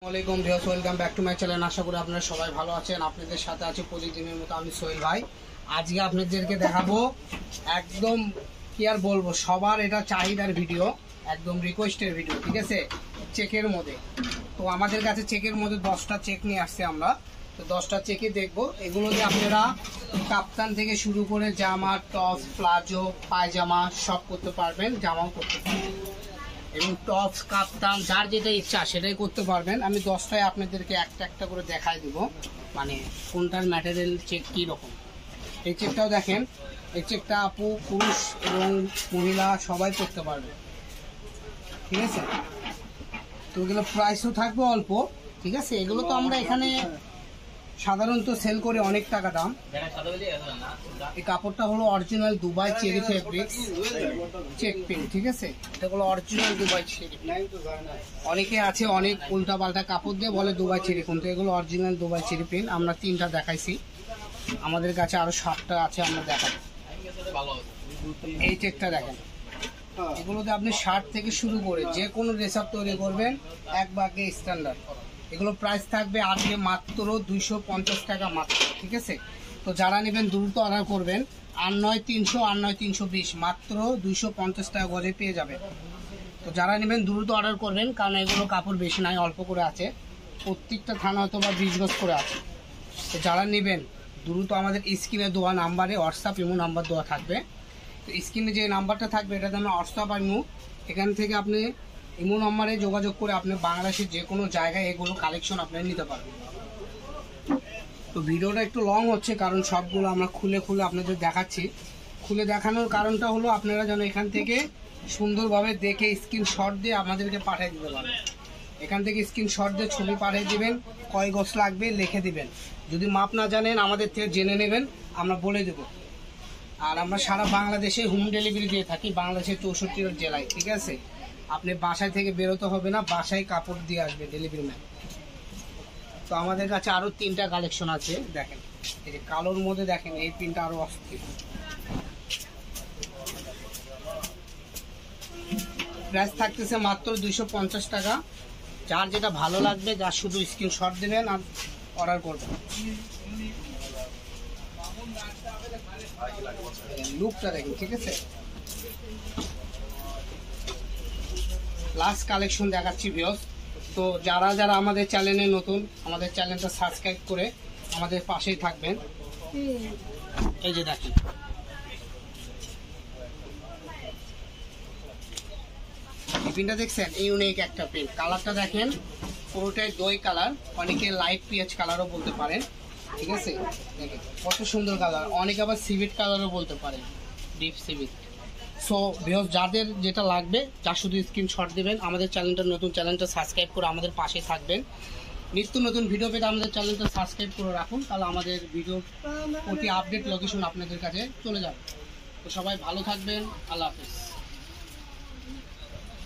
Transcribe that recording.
আসসালামু আলাইকুম viewers, welcome back to my channel. আশা করি আপনারা সবাই ভালো আছেন। আপনাদের সাথে আছে প্রতিদিনের মতো আমি সোহেল ভাই। আজকে আপনাদেরকে দেখাবো একদম কি আর বলবো, সবার এটা চাহিদার ভিডিও, একদম রিকোয়েস্টের ভিডিও, ঠিক আছে? চেকের মধ্যে তো আমাদের কাছে চেকের মধ্যে 10টা চেক নিয়ে আসছে আমরা। তো 10টা চেকে দেখবো, এগুলোতে আপনারা কাপ্তান থেকে শুরু করে জামা, টপ, প্লাজো, পায়জামা সব করতে পারবেন, জামাও করতে পারবেন এবং টপস, কাপ্তান যার যেটা ইচ্ছা সেটাই করতে পারবেন। আমি 10টায় আপনাদেরকে একটা একটা করে দেখাই দিব, মানে কোনটার ম্যাটেরিয়াল চেক কী রকম। এই চেকটাও দেখেন, এই চেকটা আপু, পুরুষ এবং মহিলা সবাই করতে পারবে, ঠিক আছে? তো এগুলো প্রাইসও থাকবে অল্প, ঠিক আছে? এগুলো তো আমরা এখানে সাধারণত সেল করে অনেক টাকা দাম। এই কাপড়টা হলো original Dubai cherry fabrics check print, ঠিক আছে? এটা হলো অরিজিনাল দুবাই চেরি। অনেকে আছে অনেক উল্টা পাল্টা কাপড় দিয়ে বলে দুবাই চেরি, কিন্তু এগুলো অরিজিনাল দুবাই চেরি প্রিন্ট। আমরা 3টা দেখাইছি, আমাদের কাছে আরো 7টা আছে, আমরা দেখাবো। এই চেকটা দেখেন, এগুলোতে আপনি শার্ট থেকে শুরু করে যে কোনো ড্রেস আপ তৈরি করবেন, এক বাগে স্ট্যান্ডার্ড। এগুলো প্রাইস থাকবে আজকে মাত্র 250 টাকা মাত্র, ঠিক আছে? তো যারা নেবেন দ্রুত অর্ডার করবেন। 89300 89320 মাত্র 250 টাকা গজে পেয়ে যাবে। তো যারা নেবেন দ্রুত অর্ডার করবেন, কারণ এগুলো কাপড় বেশি নাই, অল্প করে আছে, প্রত্যেকটা থানা হয়তো বা 20 গজ করে আছে। তো যারা নেবেন দ্রুত আমাদের স্ক্রিনে দেওয়া নাম্বারে হোয়াটসঅ্যাপ ইমো নাম্বার দেওয়া থাকবে। তো স্ক্রিনে যে নাম্বারটা থাকবে এটাতে আমরা হোয়াটসঅ্যাপ আর ইমো, এখান থেকে আপনি ইমো নম্বরে যোগাযোগ করে আপনি বাংলাদেশের যে কোনো জায়গায় এগুলো কালেকশন আপনারা নিতে পারবেন। তো ভিডিওটা একটু লং হচ্ছে, কারণ সবগুলো আমরা খুলে খুলে আপনাদের দেখাচ্ছি। খুলে দেখানোর কারণটা হলো আপনারা যেন এখান থেকে সুন্দরভাবে দেখে স্ক্রিনশট দিয়ে আমাদেরকে পাঠিয়ে দিতে পারেন। এখান থেকে স্ক্রিনশট দিয়ে ছবি পাঠিয়ে দিবেন, কয় গজ লাগবে লিখে দিবেন। যদি মাপ না জানেন আমাদের থেকে জেনে নেবেন, আমরা বলে দেব। আর আমরা সারা বাংলাদেশে হোম ডেলিভারি দিয়ে থাকি, বাংলাদেশের 64 জেলায়, ঠিক আছে? আপনি বাসায় থেকে বেরোতে হবে না, বাসায় কাপড় দিয়ে আসবে ডেলিভারি ম্যান। তো আমাদের কাছে আরো 3টা কালেকশন আছে, দেখেন। এই যে কালোর মধ্যে দেখেন, এই প্রিন্টটা আরো অস্থির। প্রাইস থাকতেছে মাত্র 250 টাকা। যার যেটা ভালো লাগবে, যার শুধু স্ক্রিনশট দেবেন আর অর্ডার করবেন। লুকটা দেখেন, ঠিক আছে? লাস্ট কালেকশন দেখাচ্ছি ভিউয়ার্স। তো যারা যারা আমাদের চ্যানেলে নতুন, আমাদের চ্যানেলটা সাবস্ক্রাইব করে আমাদের পাশেই থাকবেন। এই যে দেখেন, এই প্রিন্টটা দেখছেন, ইউনিক একটা প্রিন্ট। কালারটা দেখেন, পুরোটাই দই কালার, অনেকে লাইট পিএইচ কালারও বলতে পারেন, ঠিক আছে? দেখেন কত সুন্দর কালার, অনেকে আবার সিভিট কালারও বলতে পারেন, ডিপ সিভিট। সো ভিউয়ার্স, যাদের যেটা লাগবে যা শুধু স্ক্রিনশট দেবেন। আমাদের চ্যানেলটা নতুন, চ্যানেলটা সাবস্ক্রাইব করে আমাদের পাশে থাকবেন। নিত্য নতুন ভিডিও পেতে আমাদের চ্যানেলটা সাবস্ক্রাইব করে রাখুন, তাহলে আমাদের ভিডিও প্রতি আপডেট লোকেশন আপনাদের কাছে চলে যাবে। তো সবাই ভালো থাকবেন, আল্লাহ হাফেজ।